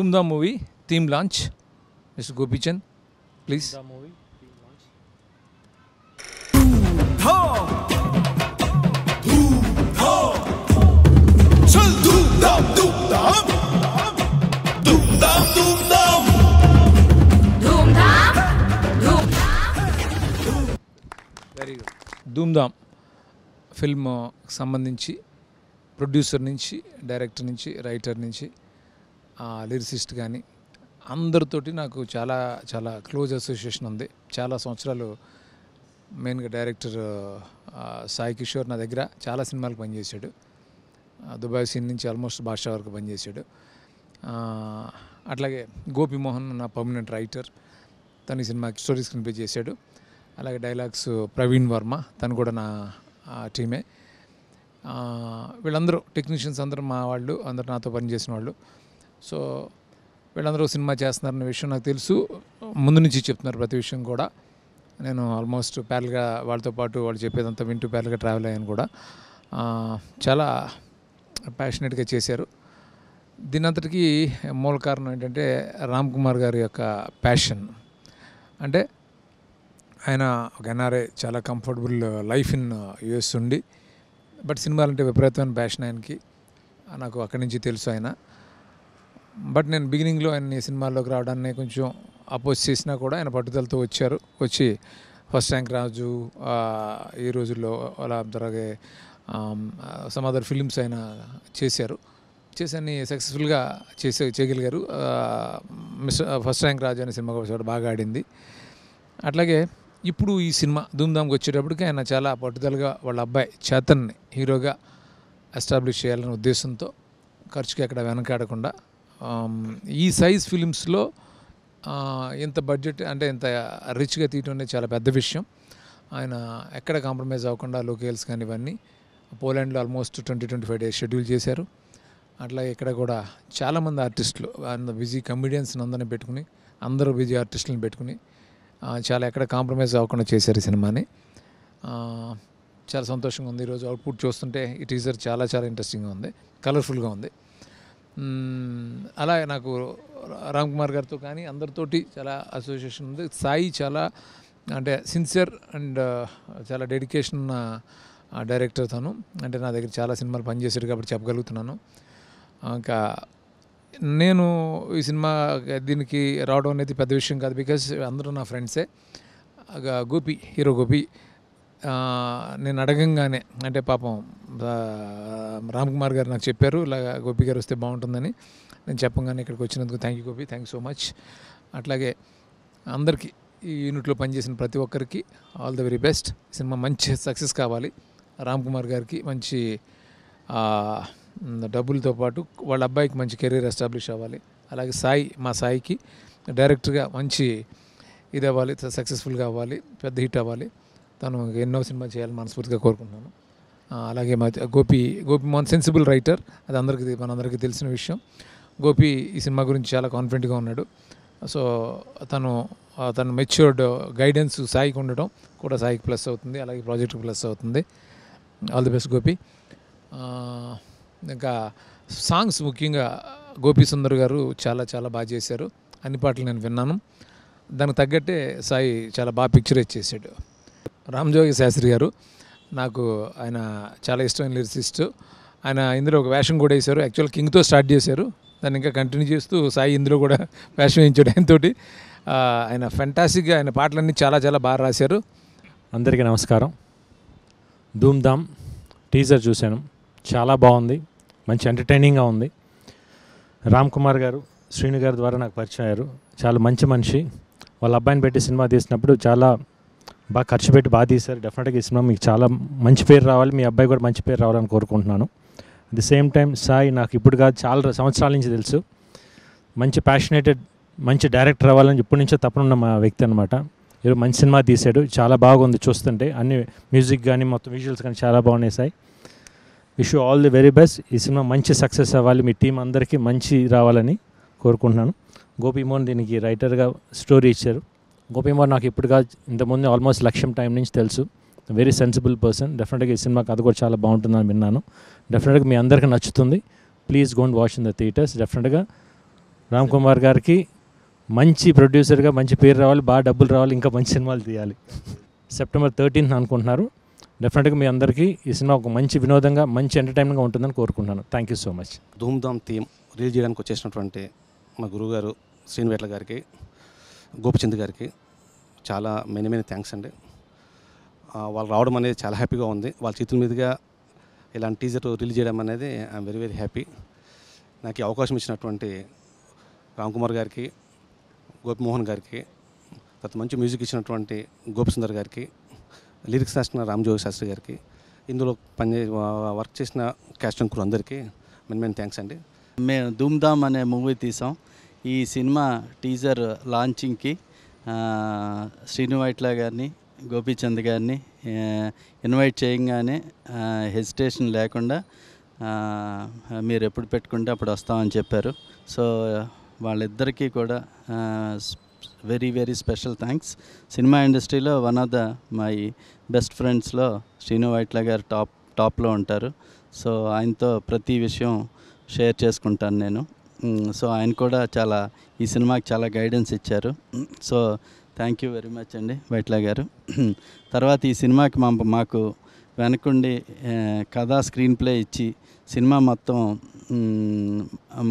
Doom the movie theme launch. Mr. Gopichand, please. The movie theme launch. Chal doom dam doom dam doom dam doom dam Doom dam, doom very good. Dhoom Dham film సంబంధించి producer నుంచి, director నుంచి, writer నుంచి, lyricist కానీ అందరితోటి నాకు చాలా చాలా close association ఉంది. చాలా సంవత్సరాలు మెయిన్గా డైరెక్టర్ సాయి కిషోర్ నా దగ్గర చాలా సినిమాలకు పనిచేశాడు. దుబాయ్ సీన్ నుంచి ఆల్మోస్ట్ బాషా వరకు పనిచేశాడు. అట్లాగే గోపిమోహన్ నా పర్మనెంట్ రైటర్, తన సినిమాకి స్టోరీ స్క్రీన్ ప్లే చేశాడు. అలాగే డైలాగ్స్ ప్రవీణ్ వర్మ, తను కూడా నా టీమే. వీళ్ళందరూ టెక్నీషియన్స్ అందరూ మా వాళ్ళు, అందరూ నాతో పనిచేసిన వాళ్ళు. సో వీళ్ళందరూ సినిమా చేస్తున్నారన్న విషయం నాకు తెలుసు, ముందు నుంచి చెప్తున్నారు ప్రతి విషయం కూడా. నేను ఆల్మోస్ట్ ప్యారల్గా వాళ్ళతో పాటు వాళ్ళు చెప్పేదంతా వింటూ ప్యారల్గా ట్రావెల్ అయ్యాను కూడా. చాలా ప్యాషనెట్గా చేశారు. దీనంతటికీ మూల కారణం ఏంటంటే రామ్ కుమార్ గారి యొక్క ప్యాషన్. అంటే ఆయన ఒక ఎన్ఆర్ఐ, చాలా కంఫర్టబుల్ లైఫ్ ఇన్ యూఎస్ ఉండి, బట్ సినిమాలంటే విపరీతమైన ప్యాషన్ ఆయనకి. నాకు అక్కడి నుంచి తెలుసు ఆయన. బట్ నేను బిగినింగ్లో ఆయన ఈ సినిమాల్లోకి రావడాన్ని కొంచెం అపోజ్ చేసినా కూడా ఆయన పట్టుదలతో వచ్చి ఫస్ట్ ర్యాంక్ రాజు ఈ రోజుల్లో అలా అలాగే సమ్ అదర్ ఫిలిమ్స్ ఆయన చేసి అన్ని సక్సెస్ఫుల్గా చేయగలిగారు. ఫస్ట్ ర్యాంక్ రాజు అనే సినిమా కూడా బాగా ఆడింది. అట్లాగే ఇప్పుడు ఈ సినిమా ధూమ్ధామ్కి వచ్చేటప్పటికి ఆయన చాలా పట్టుదలగా వాళ్ళ అబ్బాయి చేతన్ని హీరోగా ఎస్టాబ్లిష్ చేయాలనే ఉద్దేశంతో ఖర్చుకి ఎక్కడ వెనకాడకుండా ఈ సైజ్ ఫిలిమ్స్లో ఇంత బడ్జెట్ అంటే ఇంత రిచ్గా తీయటం అనేది చాలా పెద్ద విషయం. ఆయన ఎక్కడ కాంప్రమైజ్ అవ్వకుండా లొకేల్స్ కానీ ఇవన్నీ పోలాండ్లో ఆల్మోస్ట్ 20-25 డేస్ షెడ్యూల్ చేశారు. అట్లాగే ఇక్కడ కూడా చాలామంది ఆర్టిస్టులు, బిజీ కమెడియన్స్ని అందరినీ పెట్టుకుని, అందరూ బిజీ ఆర్టిస్టులను పెట్టుకుని చాలా ఎక్కడ కాంప్రమైజ్ అవ్వకుండా చేశారు ఈ సినిమాని. చాలా సంతోషంగా ఉంది. ఈరోజు అవుట్పుట్ చూస్తుంటే ఈ టీజర్ చాలా చాలా ఇంట్రెస్టింగ్గా ఉంది, కలర్ఫుల్గా ఉంది. అలాగే నాకు రామ్ కుమార్ గారితో కానీ అందరితోటి చాలా అసోసియేషన్ ఉంది. సాయి చాలా అంటే సిన్సియర్ అండ్ చాలా డెడికేషన్ ఉన్న డైరెక్టర్ తను. అంటే నా దగ్గర చాలా సినిమాలు పనిచేశారు కాబట్టి చెప్పగలుగుతున్నాను. ఇంకా నేను ఈ సినిమా దీనికి రావడం అనేది పెద్ద విషయం కాదు, బికాజ్ అందరూ నా ఫ్రెండ్సే. హీరో గోపి నేను అడగంగానే, అంటే పాపం రామ్ కుమార్ గారు నాకు చెప్పారు ఇలా గోపి గారు వస్తే బాగుంటుందని. నేను చెప్పగానే ఇక్కడికి వచ్చినందుకు thank you Gopi, thank you so much. అట్లాగే అందరికీ ఈ యూనిట్లో పనిచేసిన ప్రతి ఒక్కరికి all the very best. Cinema మంచి సక్సెస్ కావాలి. రామ్ కుమార్ గారికి మంచి డబ్బులతో పాటు వాళ్ళ అబ్బాయికి మంచి కెరీర్ ఎస్టాబ్లిష్ అవ్వాలి. అలాగే మా సాయికి డైరెక్టర్గా మంచి ఇది అవ్వాలి, సక్సెస్ఫుల్గా అవ్వాలి, పెద్ద హిట్ అవ్వాలి. తను ఎన్నో సినిమా చేయాలని మనస్ఫూర్తిగా కోరుకుంటున్నాను. అలాగే గోపిమోహన్ సెన్సిబుల్ రైటర్, అది మనందరికీ తెలిసిన విషయం. గోపి ఈ సినిమా గురించి చాలా కాన్ఫిడెంట్గా ఉన్నాడు. సో తను మెచ్యూర్డ్ గైడెన్స్ సాయికి ఉండటం కూడా సాయికి ప్లస్ అవుతుంది, అలాగే ప్రాజెక్ట్కి ప్లస్ అవుతుంది. All the best Gopi. ఇంకా సాంగ్స్ ముఖ్యంగా గోపి సుందర్ గారు చాలా చాలా బాగా చేశారు. అన్ని పాటలు నేను విన్నాను. దానికి తగ్గట్టే సాయి చాలా బాగా పిక్చరైజ్ చేశాడు. రామ్జోగి శాస్త్రి గారు నాకు ఆయన చాలా ఇష్టమైన లిరిసిస్ట్. ఆయన ఇందులో ఒక వేషం కూడా వేశారు. యాక్చువల్ కింగ్తో స్టార్ట్ చేశారు, దాన్ని ఇంకా కంటిన్యూ చేస్తూ సాయి ఇందులో కూడా వేషం వేయించాడు ఆయనతోటి. ఆయన ఫెంటాస్టిక్గా ఆయన పాటలన్నీ చాలా చాలా బాగా రాశారు. అందరికీ నమస్కారం. ధూమ్ధామ్ టీజర్ చూశాను, చాలా బాగుంది, మంచి ఎంటర్టైనింగ్గా ఉంది. రామ్ కుమార్ గారు శ్రీను గారి ద్వారా నాకు పరిచయం అయ్యారు. చాలా మంచి మనిషి. వాళ్ళ అబ్బాయిని పెట్టి సినిమా తీసినప్పుడు చాలా బాగా ఖర్చు పెట్టి బాగా తీశారు. డెఫినెట్గా ఈ సినిమా మీకు చాలా మంచి పేరు రావాలి, మీ అబ్బాయి కూడా మంచి పేరు రావాలని కోరుకుంటున్నాను. At the same time Sai నాకు ఇప్పుడు కాదు, చాలా సంవత్సరాల నుంచి తెలుసు. మంచి ప్యాషనేటెడ్, మంచి డైరెక్టర్ అవ్వాలని ఇప్పటి నుంచో తప్పనున్న మా వ్యక్తి అనమాట. ఈరోజు మంచి సినిమా తీశాడు, చాలా బాగుంది చూస్తుంటే. అన్ని మ్యూజిక్ కానీ మొత్తం విజువల్స్ కానీ చాలా బాగున్నాయి. Sai, wish you all the very best. ఈ సినిమా మంచి సక్సెస్ అవ్వాలి, మీ టీం అందరికీ మంచి రావాలని కోరుకుంటున్నాను. గోపిమోహన్ దీనికి రైటర్గా స్టోరీ ఇచ్చారు. గోపిమోహన్ నాకు ఇప్పుడు కాదు, ఇంతకుముందు ఆల్మోస్ట్ లక్ష్యం టైం నుంచి తెలుసు. Very sensible person. డెఫినెట్గా ఈ సినిమా కథ కూడా చాలా బాగుంటుందని విన్నాను. డెఫినెట్గా మీ అందరికీ నచ్చుతుంది. Please గోంట్ watch in the theatres. డెఫినెట్గా రామ్ కుమార్ గారికి మంచి ప్రొడ్యూసర్గా మంచి పేరు రావాలి, బాగా డబ్బులు రావాలి, ఇంకా మంచి సినిమాలు తీయాలి. సెప్టెంబర్ 13th అనుకుంటున్నారు. డెఫినెట్గా మీ అందరికీ ఈ సినిమా ఒక మంచి వినోదంగా మంచి ఎంటర్టైన్మెంట్గా ఉంటుందని కోరుకుంటున్నాను. Thank you so much. Dhoom Dham theme release చేయడానికి వచ్చేసినటువంటి మా గురువుగారు శ్రీనివేట్ల గారికి, గోపిచంద్ గారికి చాలా మెనీ థ్యాంక్స్ అండి. వాళ్ళు రావడం అనేది చాలా హ్యాపీగా ఉంది. వాళ్ళ చేతుల మీదుగా ఇలాంటి టీజర్ రిలీజ్ చేయడం అనేది ఐఎమ్ వెరీ హ్యాపీ. నాకు ఈ అవకాశం ఇచ్చినటువంటి రామ్ కుమార్ గారికి, గోపిమోహన్ గారికి, తర్వాత మంచి మ్యూజిక్ ఇచ్చినటువంటి గోపిసుందర్ గారికి, లిరిక్స్ రాసిన రామ్జోగి శాస్త్రి గారికి, ఇందులో వర్క్ చేసిన క్యాస్ట్ అండ్ క్రూ అందరికీ మెనీ థ్యాంక్స్ అండి. మేము ధూమ్ధామ్ అనే మూవీ తీసాం. ఈ సినిమా టీజర్ లాంచింగ్కి శ్రీనివైట్ల గారిని, గోపీచంద్ గారిని ఇన్వైట్ చేయగానే హెసిటేషన్ లేకుండా మీరు ఎప్పుడు పెట్టుకుంటే అప్పుడు వస్తామని చెప్పారు. సో వాళ్ళిద్దరికీ కూడా వెరీ స్పెషల్ థ్యాంక్స్. సినిమా ఇండస్ట్రీలో one of the my best ఫ్రెండ్స్లో శ్రీనివైట్ల గారు టాప్లో ఉంటారు. సో ఆయనతో ప్రతి విషయం షేర్ చేసుకుంటాను నేను. సో ఆయన కూడా ఈ సినిమాకి చాలా గైడెన్స్ ఇచ్చారు. So thank you very much అండి వైట్ల గారు. తర్వాత ఈ సినిమాకి మాకు వెనకుండి కథా స్క్రీన్ ప్లే ఇచ్చి సినిమా మొత్తం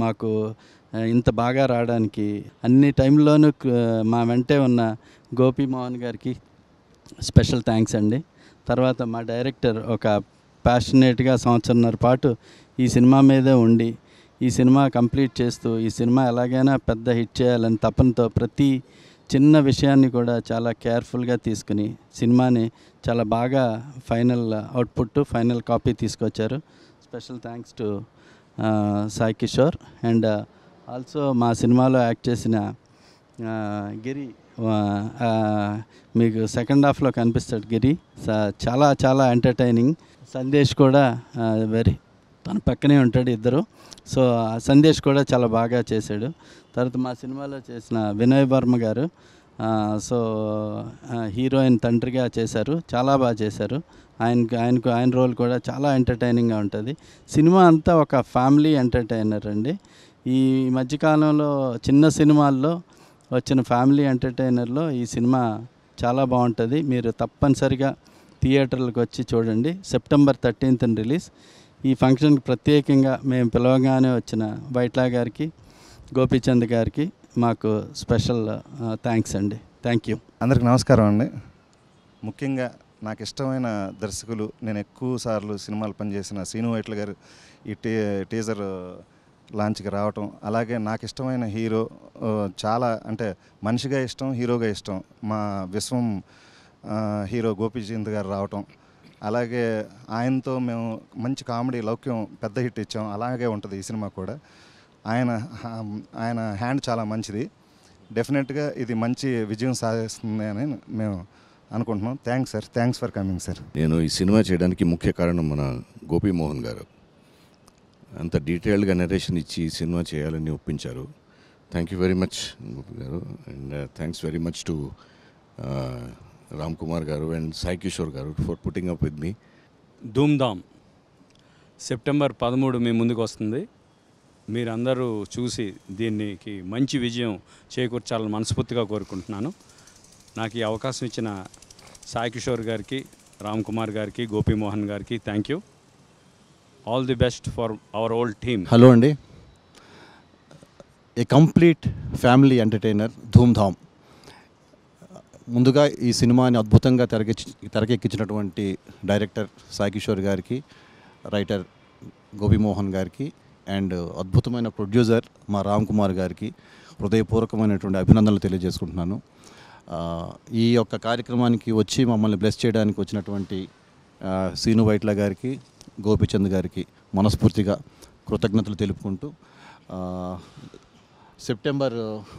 మాకు ఇంత బాగా రావడానికి అన్ని టైంలోనూ మా వెంటే ఉన్న గోపిమోహన్ గారికి స్పెషల్ థ్యాంక్స్ అండి. తర్వాత మా డైరెక్టర్ ఒక ప్యాషనేట్గా సంవత్సరంన్నర పాటు ఈ సినిమా మీదే ఉండి ఈ సినిమా కంప్లీట్ చేస్తూ ఈ సినిమా ఎలాగైనా పెద్ద హిట్ చేయాలని తపనతో ప్రతి చిన్న విషయాన్ని కూడా చాలా కేర్ఫుల్గా తీసుకుని సినిమాని చాలా బాగా ఫైనల్ అవుట్పుట్ ఫైనల్ కాపీ తీసుకొచ్చారు. Special thanks to Sai Kishore. And also మా సినిమాలో యాక్ట్ చేసిన గిరి, మీకు సెకండ్ హాఫ్లో కనిపిస్తాడు గిరి, చాలా ఎంటర్టైనింగ్. సందేశ్ కూడా తన పక్కనే ఉంటాడు ఇద్దరు. సో సందేశ్ కూడా చాలా బాగా చేశాడు. తర్వాత మా సినిమాలో చేసిన వినయ్ వర్మ గారు సో హీరోయిన్ తండ్రిగా చేశారు, చాలా బాగా చేశారు. ఆయన రోల్ కూడా చాలా ఎంటర్టైనింగ్గా ఉంటుంది. సినిమా అంతా ఒక ఫ్యామిలీ ఎంటర్టైనర్ అండి. ఈ మధ్యకాలంలో చిన్న సినిమాల్లో వచ్చిన ఫ్యామిలీ ఎంటర్టైనర్లో ఈ సినిమా చాలా బాగుంటుంది. మీరు తప్పనిసరిగా థియేటర్లకు వచ్చి చూడండి. September 13th release. ఈ ఫంక్షన్కి ప్రత్యేకంగా మేము పిలవగానే వచ్చిన వైట్ల గారికి, గోపీచంద్ గారికి మాకు స్పెషల్ థ్యాంక్స్ అండి. Thank you. అందరికి నమస్కారం అండి. ముఖ్యంగా నాకు ఇష్టమైన దర్శకులు, నేను ఎక్కువ సార్లు సినిమాలు పనిచేసిన శ్రీనివైట్ల గారు ఈ టీజర్ లాంచ్కి రావటం, అలాగే నాకు ఇష్టమైన హీరో, చాలా అంటే మనిషిగా ఇష్టం, హీరోగా ఇష్టం మా విశ్వం హీరో గోపీచంద్ గారు రావటం, అలాగే ఆయనతో మేము మంచి కామెడీ లౌక్యం పెద్ద హిట్ ఇచ్చాం. అలాగే ఉంటుంది ఈ సినిమా కూడా. ఆయన హ్యాండ్ చాలా మంచిది. డెఫినెట్గా ఇది మంచి విజయం సాధిస్తుంది అని మేము అనుకుంటున్నాం. Thanks sir, thanks for coming sir. నేను ఈ సినిమా చేయడానికి ముఖ్య కారణం మన గోపీమోహన్ గారు. అంత డీటెయిల్డ్గా నరేషన్ ఇచ్చి ఈ సినిమా చేయాలని ఒప్పించారు. Thank you very much Gopi garu. And thanks very much to Ram Kumar garu and Sai Kishore garu for putting up with me. Dhoomdham September 13 మీ ముందుకు వస్తుంది. మీరందరూ చూసి దీనికి మంచి విజయం చేకూర్చాలని మనస్ఫూర్తిగా కోరుకుంటున్నాను. నాకు ఈ అవకాశం ఇచ్చిన సాయి కిషోర్ గారికి, రామ్ కుమార్ గారికి, గోపీమోహన్ గారికి thank you. All the best for our old team. Hello అండి. A complete family entertainer Dhoomdham. ముందుగా ఈ సినిమాని అద్భుతంగా తెరకెక్కించినటువంటి డైరెక్టర్ సాయి కిషోర్ గారికి, రైటర్ గోపీమోహన్ గారికి అండ్ అద్భుతమైన ప్రొడ్యూసర్ మా రామ్ కుమార్ గారికి హృదయపూర్వకమైనటువంటి అభినందనలు తెలియజేసుకుంటున్నాను. ఈ యొక్క కార్యక్రమానికి వచ్చి మమ్మల్ని బ్లెస్ చేయడానికి వచ్చినటువంటి శ్రీనివైట్ల గారికి, గోపీచంద్ గారికి మనస్ఫూర్తిగా కృతజ్ఞతలు తెలుపుకుంటూ సెప్టెంబర్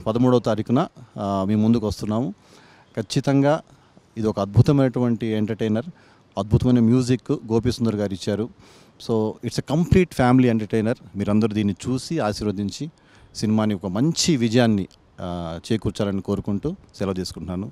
13వ తారీఖున మీ ముందుకు వస్తున్నాము. ఖచ్చితంగా ఇది ఒక అద్భుతమైనటువంటి ఎంటర్టైనర్, అద్భుతమైన మ్యూజిక్ గోపీసుందర్ గారు ఇచ్చారు. So it's a complete family entertainer. మీరందరూ దీన్ని చూసి ఆశీర్వదించి సినిమాని ఒక మంచి విజయాన్ని చేకూర్చాలని కోరుకుంటూ సెలవు తీసుకుంటున్నాను.